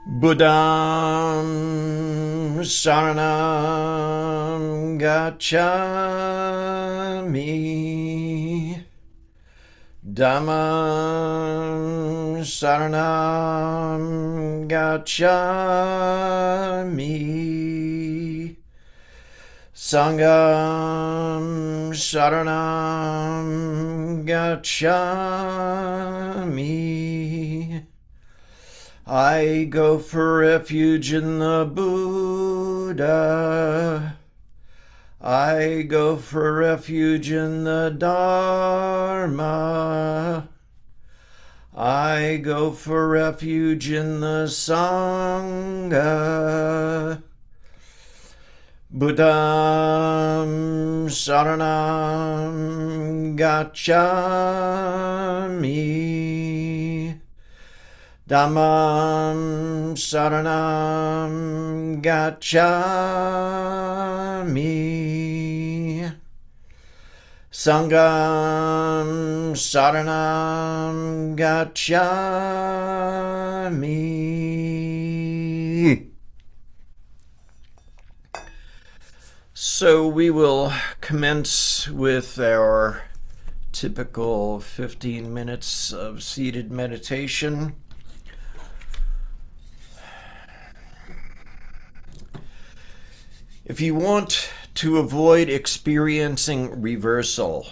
Buddham Saranam Gacchami. Dhammam Saranam Gacchami. Sangham Saranam Gacchami. I go for refuge in the Buddha. I go for refuge in the Dharma. I go for refuge in the Sangha. Buddham Saranam Gacchami. Dhammam Saranam Gacchami. Sangham Saranam Gacchami. So we will commence with our typical 15 minutes of seated meditation. If you want to avoid experiencing reversal,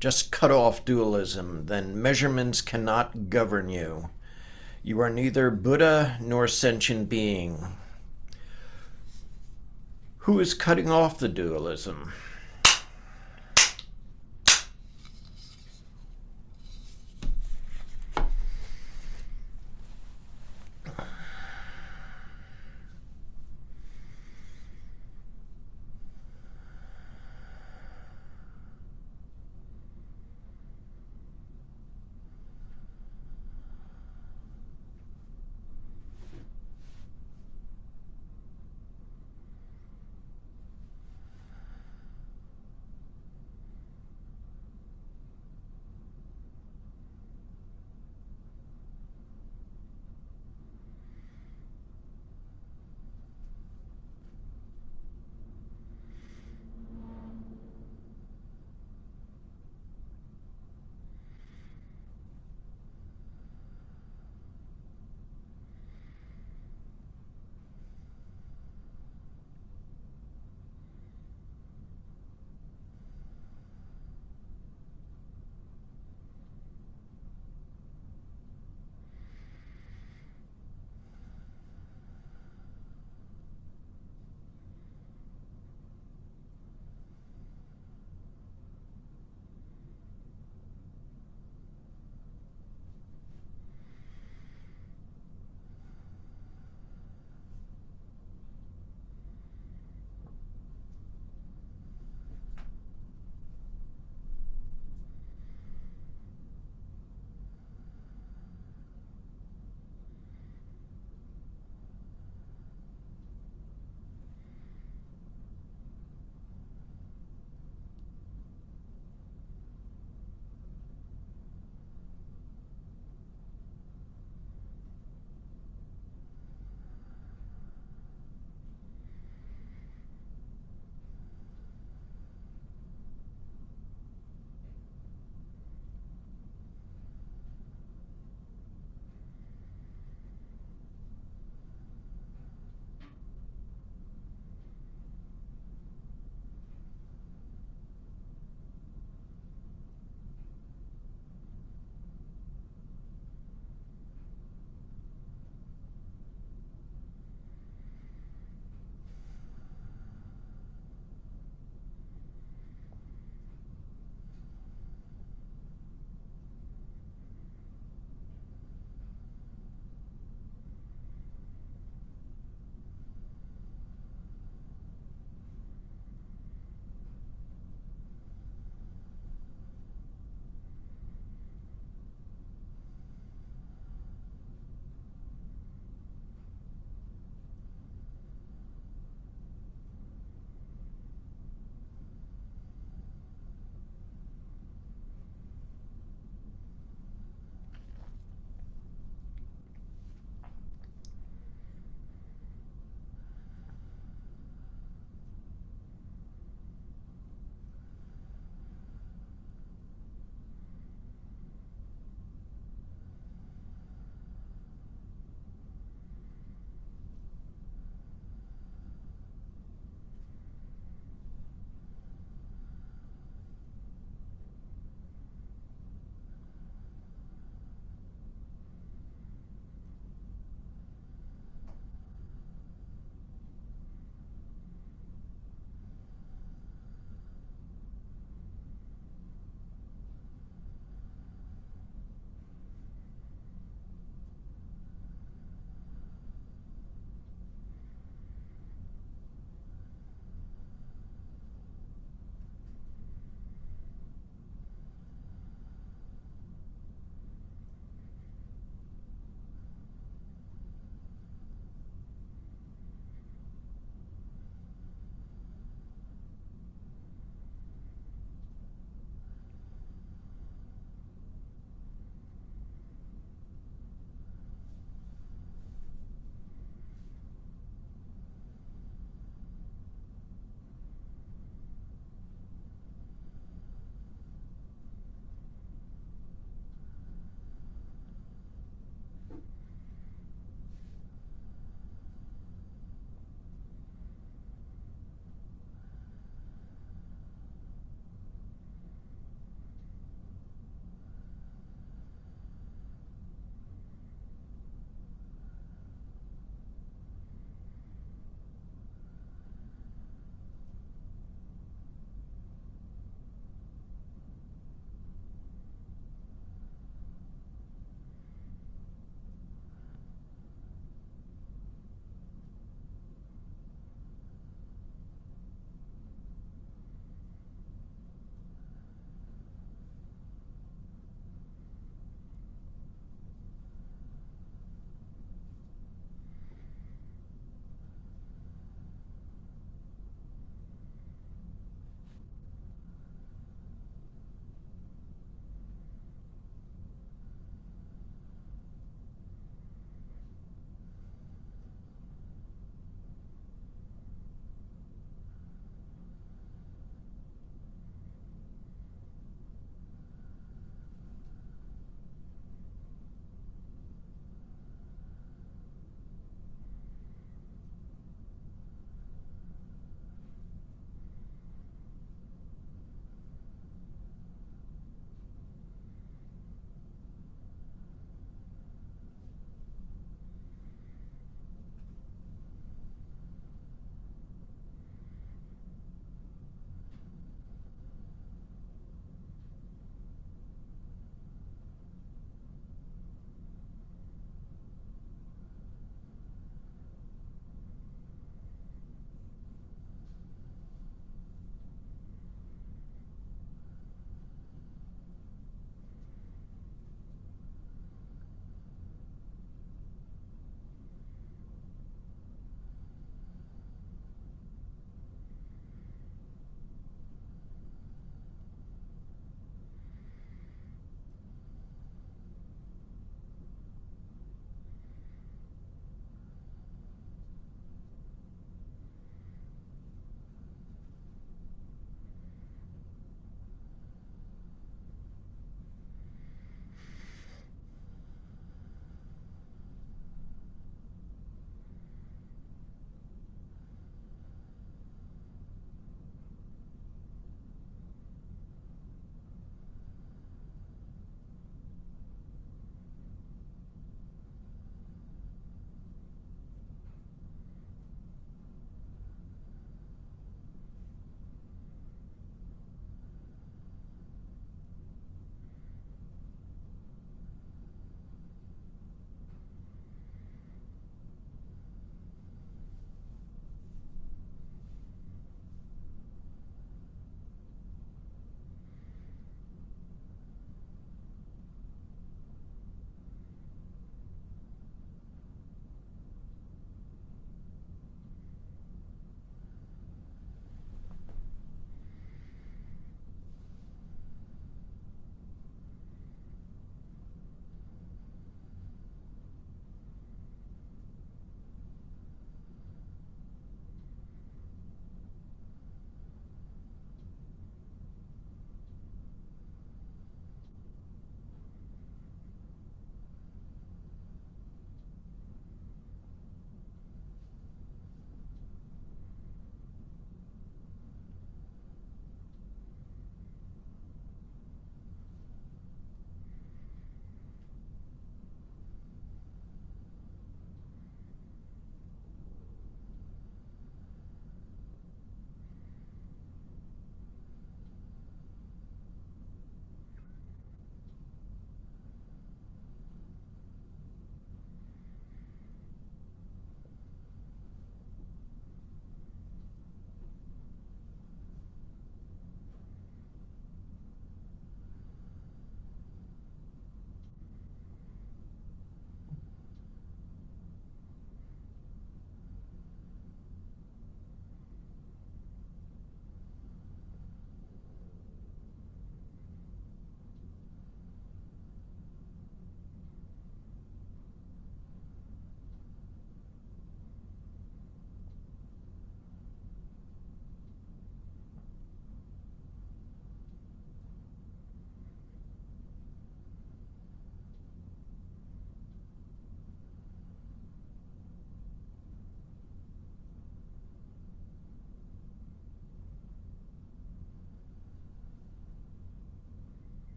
just cut off dualism, then measurements cannot govern you. You are neither Buddha nor sentient being. Who is cutting off the dualism?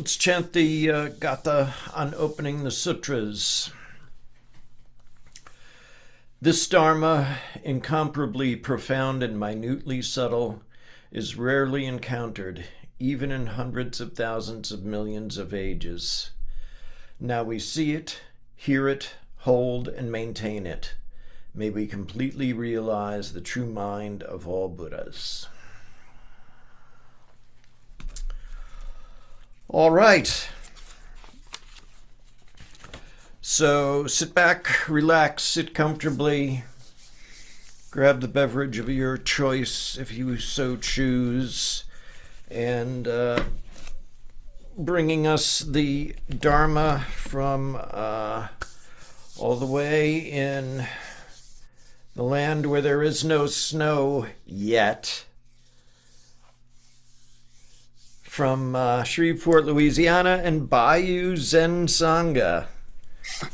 Let's chant the Gatha on opening the sutras. This Dharma, incomparably profound and minutely subtle, is rarely encountered, even in hundreds of thousands of millions of ages. Now we see it, hear it, hold, and maintain it. May we completely realize the true mind of all Buddhas. All right. So sit back, relax, sit comfortably, grab the beverage of your choice if you so choose, and bringing us the Dharma from all the way in the land where there is no snow yet, from Shreveport, Louisiana, and Bayou Zen Sangha.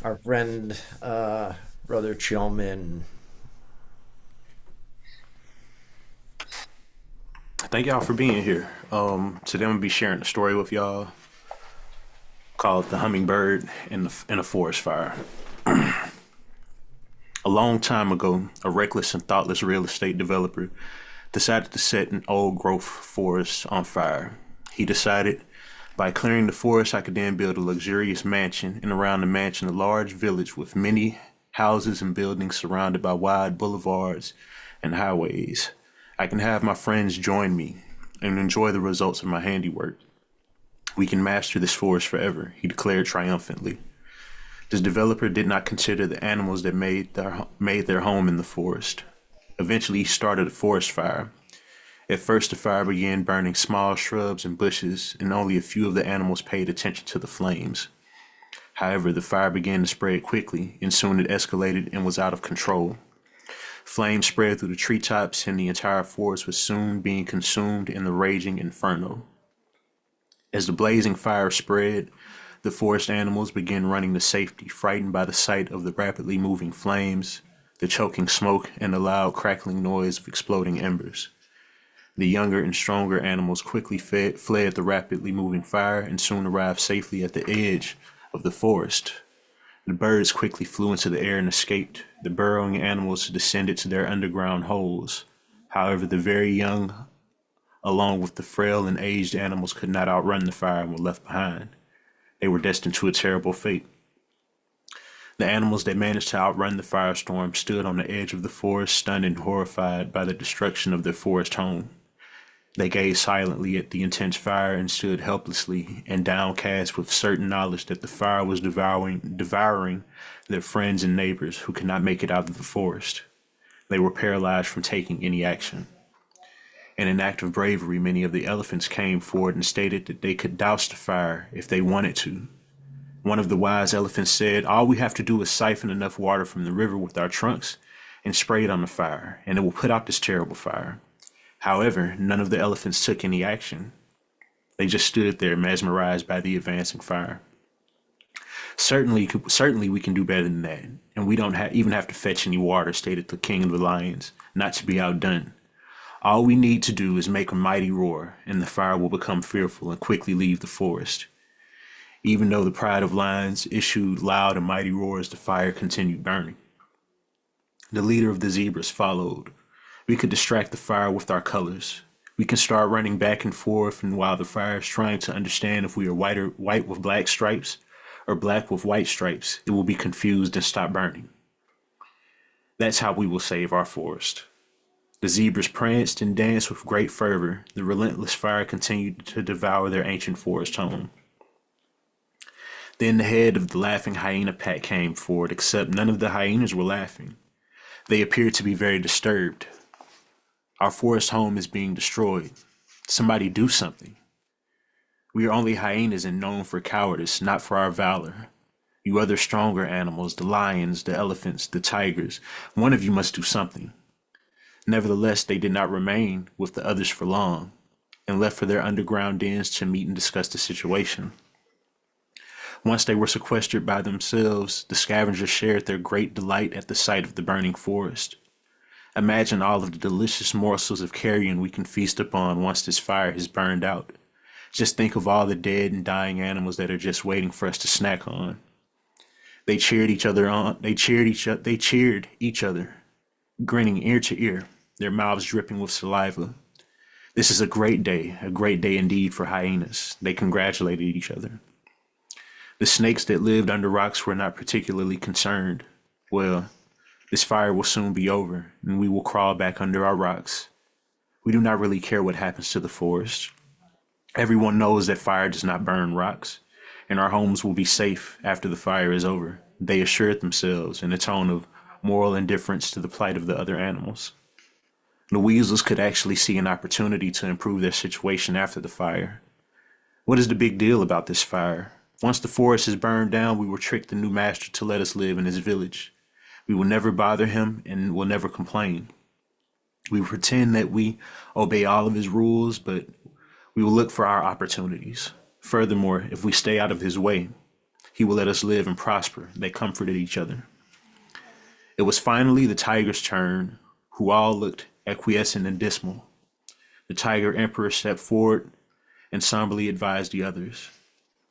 Our friend, Brother Chilmin. Thank y'all for being here. Today I'm gonna be sharing a story with y'all called "The Hummingbird in a Forest Fire." A long time ago, a reckless and thoughtless real estate developer decided to set an old growth forest on fire. He decided, by clearing the forest, I could then build a luxurious mansion, and around the mansion, a large village with many houses and buildings surrounded by wide boulevards and highways. I can have my friends join me and enjoy the results of my handiwork. We can master this forest forever, he declared triumphantly. This developer did not consider the animals that made their home in the forest. Eventually, he started a forest fire. At first, the fire began burning small shrubs and bushes, and only a few of the animals paid attention to the flames. However, the fire began to spread quickly, and soon it escalated and was out of control. Flames spread through the treetops, and the entire forest was soon being consumed in the raging inferno. As the blazing fire spread, the forest animals began running to safety, frightened by the sight of the rapidly moving flames, the choking smoke, and the loud crackling noise of exploding embers. The younger and stronger animals quickly fled the rapidly moving fire and soon arrived safely at the edge of the forest. The birds quickly flew into the air and escaped. The burrowing animals descended to their underground holes. However, the very young, along with the frail and aged animals, could not outrun the fire and were left behind. They were destined to a terrible fate. The animals that managed to outrun the firestorm stood on the edge of the forest, stunned and horrified by the destruction of their forest home. They gazed silently at the intense fire and stood helplessly and downcast with certain knowledge that the fire was devouring their friends and neighbors who could not make it out of the forest. They were paralyzed from taking any action. In an act of bravery, many of the elephants came forward and stated that they could douse the fire if they wanted to. One of the wise elephants said, "All we have to do is siphon enough water from the river with our trunks and spray it on the fire, and it will put out this terrible fire." However, none of the elephants took any action. They just stood there mesmerized by the advancing fire. Certainly we can do better than that, and we don't even have to fetch any water, stated the king of the lions, not to be outdone. All we need to do is make a mighty roar, and the fire will become fearful and quickly leave the forest. Even though the pride of lions issued loud and mighty roars, the fire continued burning. The leader of the zebras followed. We could distract the fire with our colors. We can start running back and forth, and while the fire is trying to understand if we are white with black stripes or black with white stripes, it will be confused and stop burning. That's how we will save our forest. The zebras pranced and danced with great fervor. The relentless fire continued to devour their ancient forest home. Then the head of the laughing hyena pack came forward, except none of the hyenas were laughing. They appeared to be very disturbed. Our forest home is being destroyed. Somebody do something. We are only hyenas and known for cowardice, not for our valor. You other stronger animals, the lions, the elephants, the tigers, one of you must do something. Nevertheless, they did not remain with the others for long and left for their underground dens to meet and discuss the situation. Once they were sequestered by themselves, the scavengers shared their great delight at the sight of the burning forest. Imagine all of the delicious morsels of carrion we can feast upon once this fire has burned out. Just think of all the dead and dying animals that are just waiting for us to snack on. They cheered each other on. They cheered each other, grinning ear to ear, their mouths dripping with saliva. This is a great day indeed for hyenas. They congratulated each other. The snakes that lived under rocks were not particularly concerned. Well, this fire will soon be over, and we will crawl back under our rocks. We do not really care what happens to the forest. Everyone knows that fire does not burn rocks, and our homes will be safe after the fire is over. They assured themselves in a tone of moral indifference to the plight of the other animals. The weasels could actually see an opportunity to improve their situation after the fire. What is the big deal about this fire? Once the forest is burned down, we will trick the new master to let us live in his village. We will never bother him and will never complain. We will pretend that we obey all of his rules, but we will look for our opportunities. Furthermore, if we stay out of his way, he will let us live and prosper. They comforted each other. It was finally the tiger's turn, who all looked acquiescent and dismal. The tiger emperor stepped forward and somberly advised the others.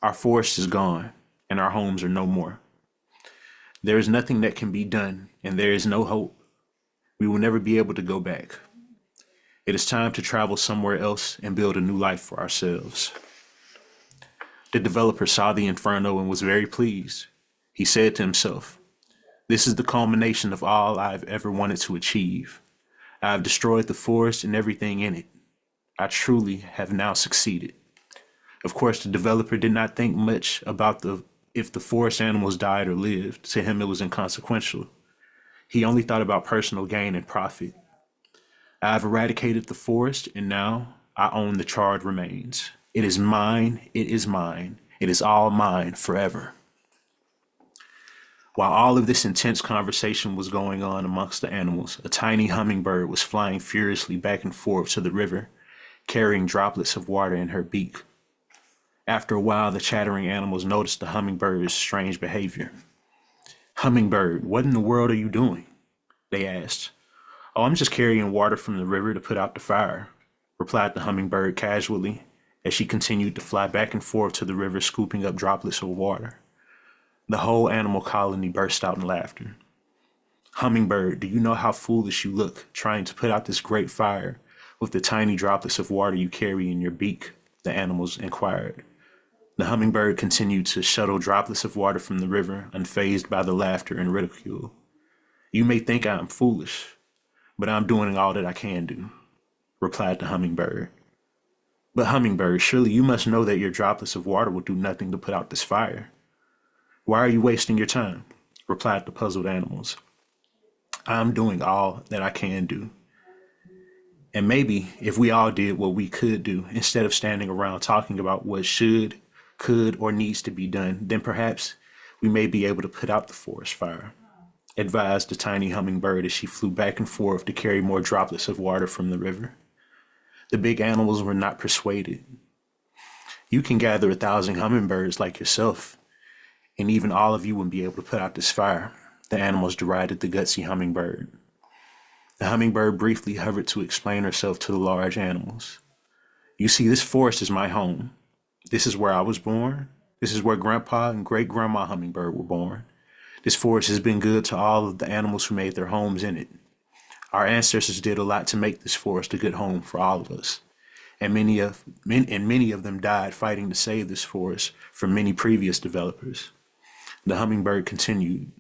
Our forest is gone, and our homes are no more. There is nothing that can be done, and there is no hope. We will never be able to go back. It is time to travel somewhere else and build a new life for ourselves. The developer saw the inferno and was very pleased. He said to himself, "This is the culmination of all I've ever wanted to achieve. I have destroyed the forest and everything in it. I truly have now succeeded." Of course, the developer did not think much about if the forest animals died or lived. To him, it was inconsequential. He only thought about personal gain and profit. I have eradicated the forest, and now I own the charred remains. It is mine, it is mine, it is all mine forever. While all of this intense conversation was going on amongst the animals, a tiny hummingbird was flying furiously back and forth to the river, carrying droplets of water in her beak. After a while, the chattering animals noticed the hummingbird's strange behavior. "Hummingbird, what in the world are you doing?" they asked. "Oh, I'm just carrying water from the river to put out the fire," replied the hummingbird casually, as she continued to fly back and forth to the river, scooping up droplets of water. The whole animal colony burst out in laughter. "Hummingbird, do you know how foolish you look, trying to put out this great fire with the tiny droplets of water you carry in your beak?" the animals inquired. The hummingbird continued to shuttle droplets of water from the river, unfazed by the laughter and ridicule. "You may think I am foolish, but I'm doing all that I can do," replied the hummingbird. "But hummingbird, surely you must know that your droplets of water will do nothing to put out this fire." "Why are you wasting your time?" replied the puzzled animals. "I'm doing all that I can do. And maybe if we all did what we could do, instead of standing around talking about what should, could, or needs to be done, then perhaps we may be able to put out the forest fire," advised the tiny hummingbird as she flew back and forth to carry more droplets of water from the river. The big animals were not persuaded. "You can gather 1,000 hummingbirds like yourself, and even all of you wouldn't be able to put out this fire," the animals derided the gutsy hummingbird. The hummingbird briefly hovered to explain herself to the large animals. "You see, this forest is my home. This is where I was born. This is where Grandpa and Great-Grandma Hummingbird were born. This forest has been good to all of the animals who made their homes in it. Our ancestors did a lot to make this forest a good home for all of us, and many of them died fighting to save this forest from many previous developers." The hummingbird continued,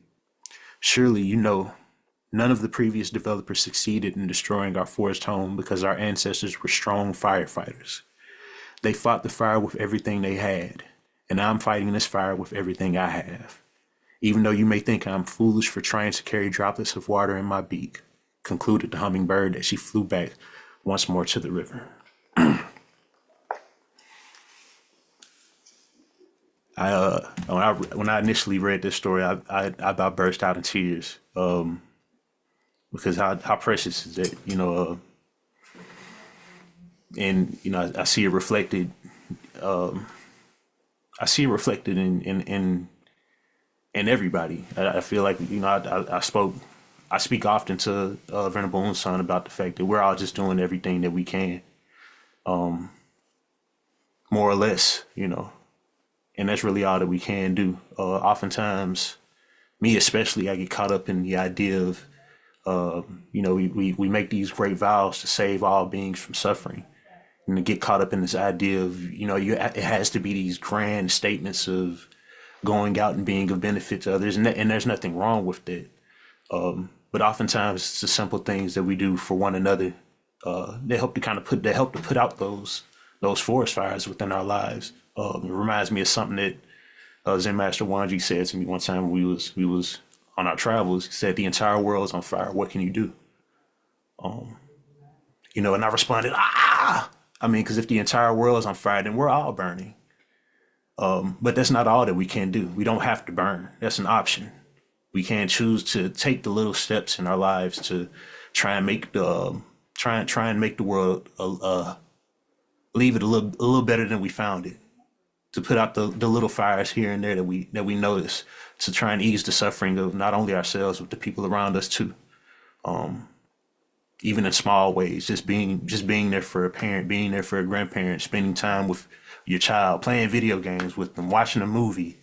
"Surely you know none of the previous developers succeeded in destroying our forest home because our ancestors were strong firefighters. They fought the fire with everything they had, and I'm fighting this fire with everything I have. Even though you may think I'm foolish for trying to carry droplets of water in my beak," concluded the hummingbird as she flew back once more to the river. When I initially read this story, I about burst out in tears, because how precious is it, and I see it reflected. I see it reflected in everybody. I feel like I speak often to Venerable Unson about the fact that we're all just doing everything that we can, more or less, you know, and that's really all that we can do. Oftentimes, me especially, I get caught up in the idea of, we make these great vows to save all beings from suffering, and to get caught up in this idea of, it has to be these grand statements of going out and being of benefit to others, and there's nothing wrong with that. But oftentimes, it's the simple things that we do for one another. They help to put out those forest fires within our lives. It reminds me of something that Zen Master Wanji said to me one time when we was on our travels. He said, "The entire world's on fire. What can you do?" And I responded, "Ah!" I mean, because if the entire world is on fire, then we're all burning. But that's not all that we can do. We don't have to burn. That's an option. We can choose to take the little steps in our lives to try and make the world leave it a little better than we found it. To put out the little fires here and there that we notice, to try and ease the suffering of not only ourselves but the people around us too. Even in small ways, just being there for a parent, being there for a grandparent, spending time with your child, playing video games with them, watching a movie,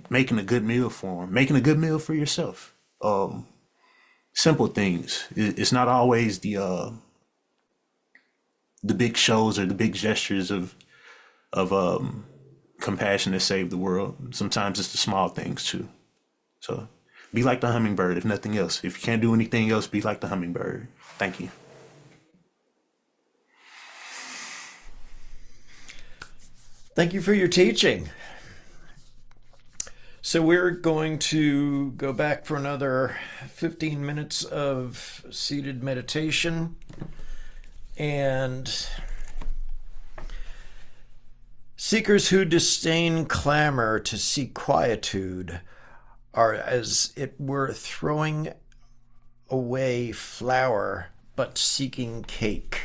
making a good meal for them, making a good meal for yourself. Simple things. It's not always the big shows or the big gestures of compassion that save the world. Sometimes it's the small things too. So be like the hummingbird, if nothing else. If you can't do anything else, be like the hummingbird. Thank you. Thank you for your teaching. So we're going to go back for another 15 minutes of seated meditation. And seekers who disdain clamor to seek quietude are as it were throwing away flour but seeking cake.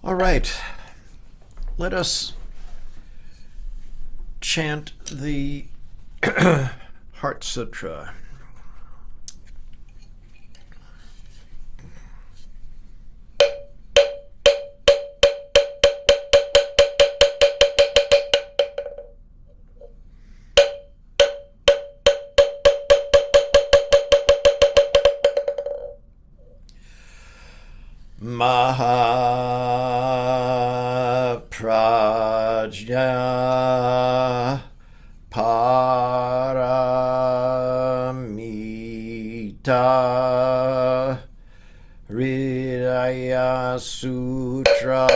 All right, let us chant the Heart Sutra. Mahaprajna Paramita Hridaya Sutra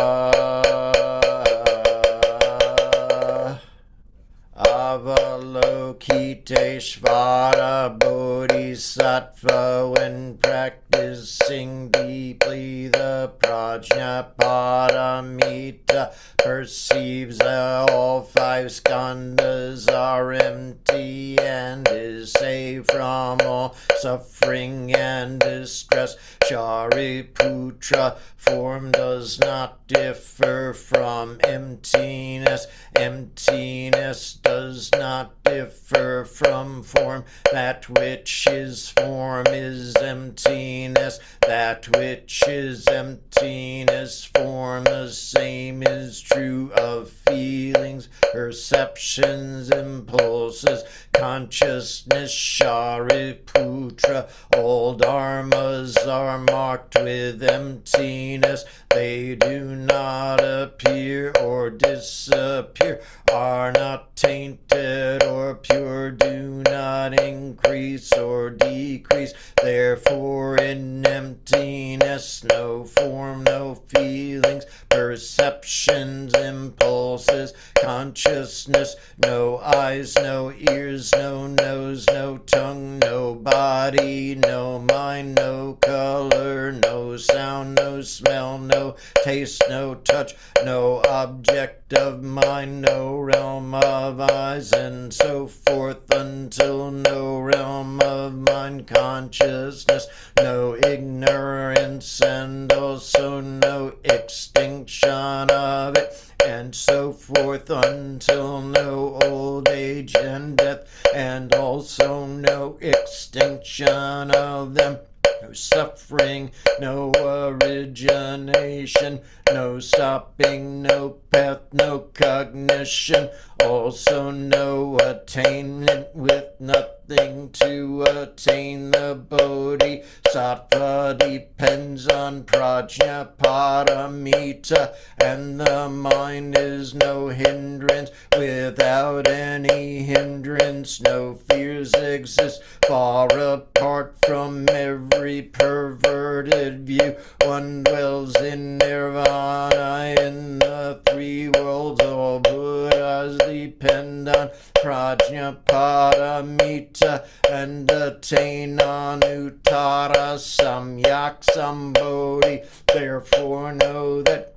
Avalokiteshvara Bodhisattva, when practicing deeply the Prajna Paramita, perceives that all five skandhas are empty and is saved from all suffering and distress. Shariputra, form does not differ from emptiness. Emptiness does not differ from form. That which is form is emptiness. That which is emptiness, form. The same is true of feelings, perceptions, impulses, consciousness. Shariputra, all dharmas are marked with emptiness. They do not appear or disappear, are not tainted or pure, do not increase or decrease. Therefore in emptiness no form, no feelings, perceptions, impulses, consciousness, no eyes, no ears, no nose, no tongue, no body, no mind, no color, no sound, no smell, no taste, no touch, no object of mind, no realm of eyes, and so forth, until no realm of mind consciousness, no ignorance, and also no extinction of it, and so forth, until no old age and death, and also no extinction of them. No suffering, no origination, no stopping, no path, no cognition, also no attainment, with nothing to attain. The Bodhisattva depends on Prajna Paramita, and the mind is no hindrance. Without any hindrance, no fears exist. Far apart from every perverted view, one dwells in nirvana. In the three worlds, all Buddhas depend on Prajna Paramita and attain Anuttara Samyak Sambodhi. Therefore know that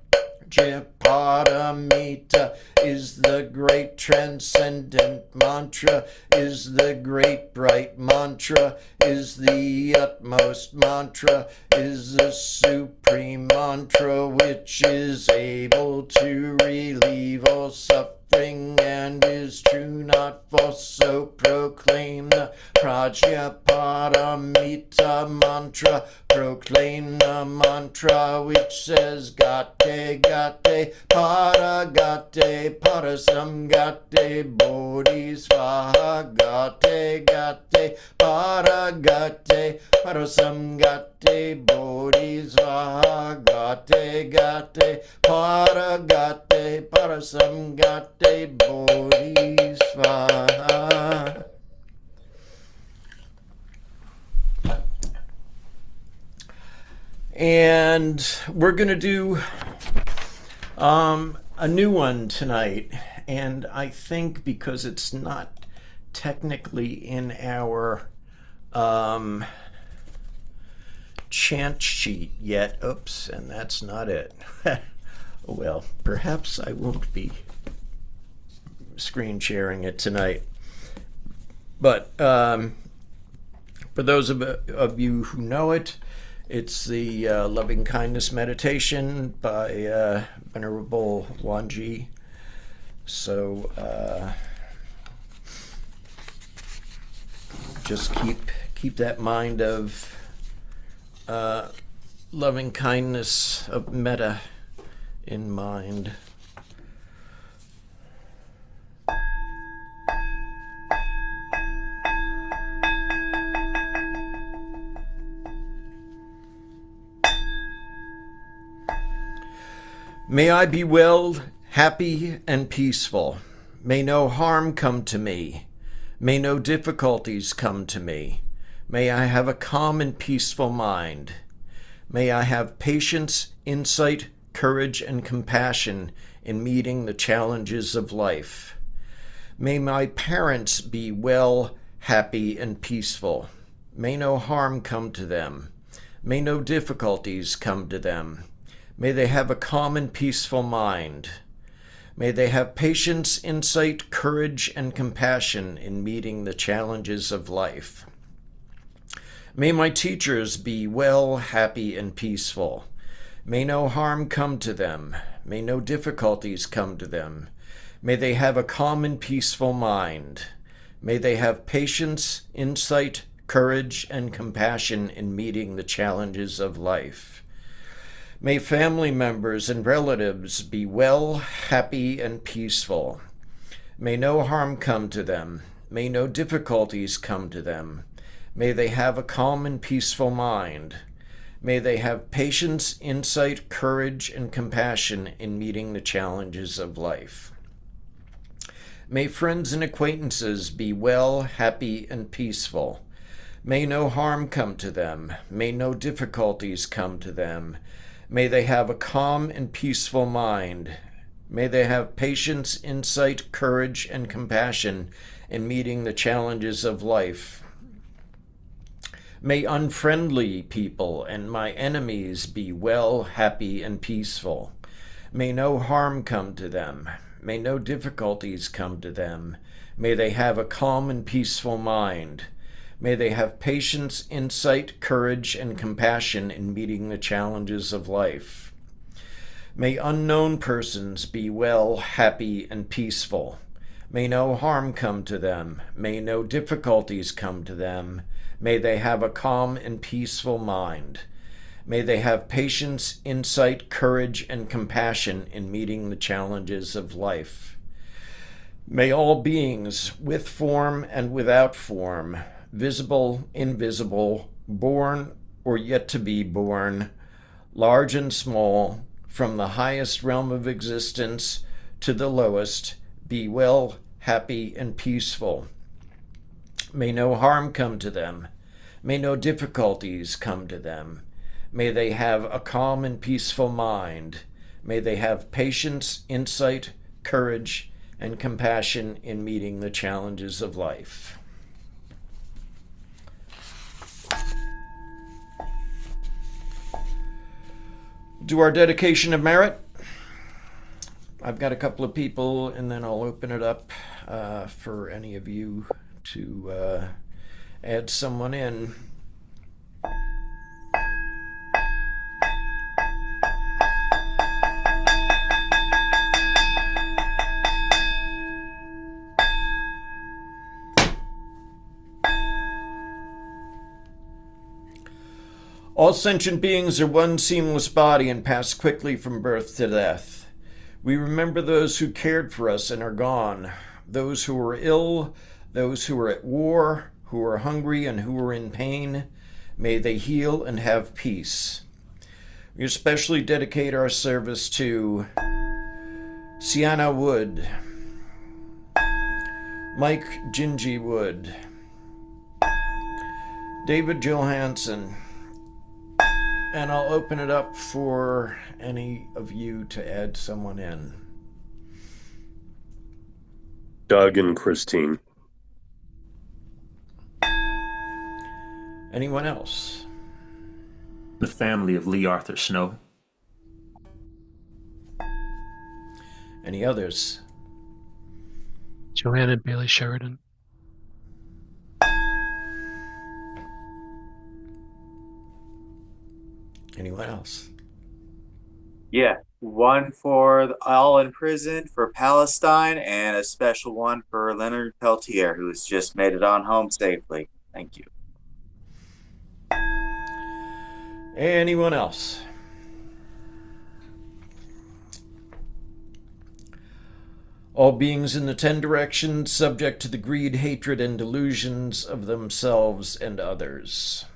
Paramita is the great transcendent mantra, is the great bright mantra, is the utmost mantra, is the supreme mantra, which is able to relieve all suffering and is true, not false. So proclaim the Prajna Paramita mantra. Proclaim the mantra which says Gate Gate Paragate Parasamgate Bodhisvaha. Gate Gate Paragate Parasamgate Bodhisvaha. Gate Gate Paragate Parasamgate Bodhisvaha. And we're going to do a new one tonight. And I think because it's not technically in our chant sheet yet. Oops, and that's not it. Well, perhaps I won't be screen sharing it tonight. But For those of you who know it, it's the Loving Kindness Meditation by Venerable Wanji. So just keep that mind of loving kindness, of metta, in mind. May I be well, happy, and peaceful. May no harm come to me. May no difficulties come to me. May I have a calm and peaceful mind. May I have patience, insight, courage, and compassion in meeting the challenges of life. May my parents be well, happy, and peaceful. May no harm come to them. May no difficulties come to them. May they have a calm and peaceful mind. May they have patience, insight, courage, and compassion in meeting the challenges of life. May my teachers be well, happy, and peaceful. May no harm come to them. May no difficulties come to them. May they have a calm and peaceful mind. May they have patience, insight, courage, and compassion in meeting the challenges of life. May family members and relatives be well, happy, and peaceful. May no harm come to them. May no difficulties come to them. May they have a calm and peaceful mind. May they have patience, insight, courage, and compassion in meeting the challenges of life. May friends and acquaintances be well, happy, and peaceful. May no harm come to them. May no difficulties come to them. May they have a calm and peaceful mind. May they have patience, insight, courage, and compassion in meeting the challenges of life. May unfriendly people and my enemies be well, happy, and peaceful. May no harm come to them. May no difficulties come to them. May they have a calm and peaceful mind. May they have patience, insight, courage, and compassion in meeting the challenges of life. May unknown persons be well, happy, and peaceful. May no harm come to them. May no difficulties come to them. May they have a calm and peaceful mind. May they have patience, insight, courage, and compassion in meeting the challenges of life. May all beings, with form and without form, visible, invisible, born or yet to be born, large and small, from the highest realm of existence to the lowest, be well, happy, and peaceful. May no harm come to them. May no difficulties come to them. May they have a calm and peaceful mind. May they have patience, insight, courage, and compassion in meeting the challenges of life. Do our dedication of merit. I've got a couple of people, and then I'll open it up for any of you to add someone in. All sentient beings are one seamless body and pass quickly from birth to death. We remember those who cared for us and are gone, those who are ill, those who are at war, who are hungry and who are in pain. May they heal and have peace. We especially dedicate our service to Sienna Wood, Mike Gingy Wood, David Johansson, and I'll open it up for any of you to add someone in. Doug and Christine. Anyone else? The family of Lee Arthur Snow. Any others? Joanna Bailey Sheridan. Anyone else? Yeah, one for all in prison for Palestine, and a special one for Leonard Peltier, who's just made it on home safely. Thank you. Anyone else? All beings in the 10 directions, subject to the greed, hatred, and delusions of themselves and others.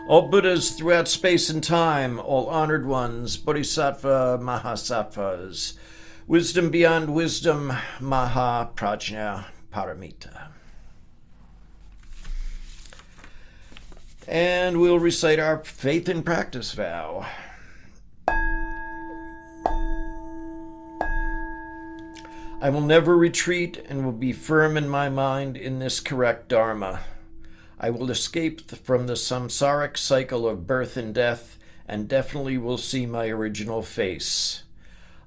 All Buddhas throughout space and time, all honored ones, Bodhisattva, Mahasattvas, wisdom beyond wisdom, Maha Prajna Paramita. And we'll recite our faith and practice vow. I will never retreat and will be firm in my mind in this correct Dharma. I will escape from the samsaric cycle of birth and death and definitely will see my original face.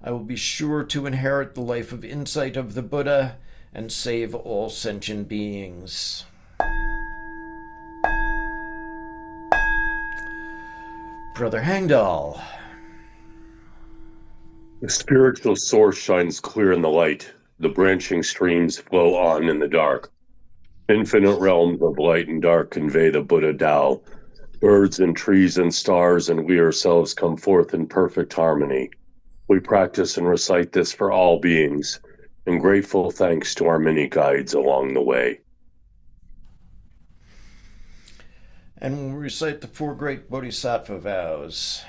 I will be sure to inherit the life of insight of the Buddha and save all sentient beings. Brother Hangdal. The spiritual source shines clear in the light. The branching streams flow on in the dark. Infinite realms of light and dark convey the Buddha Tao. Birds and trees and stars and we ourselves come forth in perfect harmony. We practice and recite this for all beings, and grateful thanks to our many guides along the way. And we'll recite the 4 great Bodhisattva vows.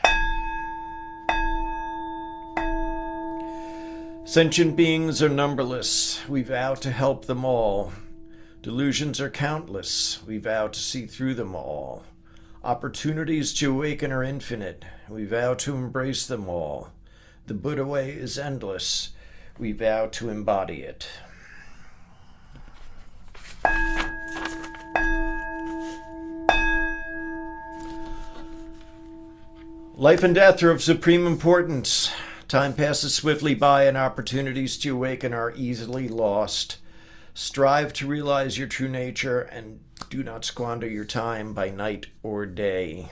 Sentient beings are numberless. We vow to help them all. Delusions are countless. We vow to see through them all. Opportunities to awaken are infinite. We vow to embrace them all. The Buddha way is endless. We vow to embody it. Life and death are of supreme importance. Time passes swiftly by and opportunities to awaken are easily lost. Strive to realize your true nature and do not squander your time by night or day.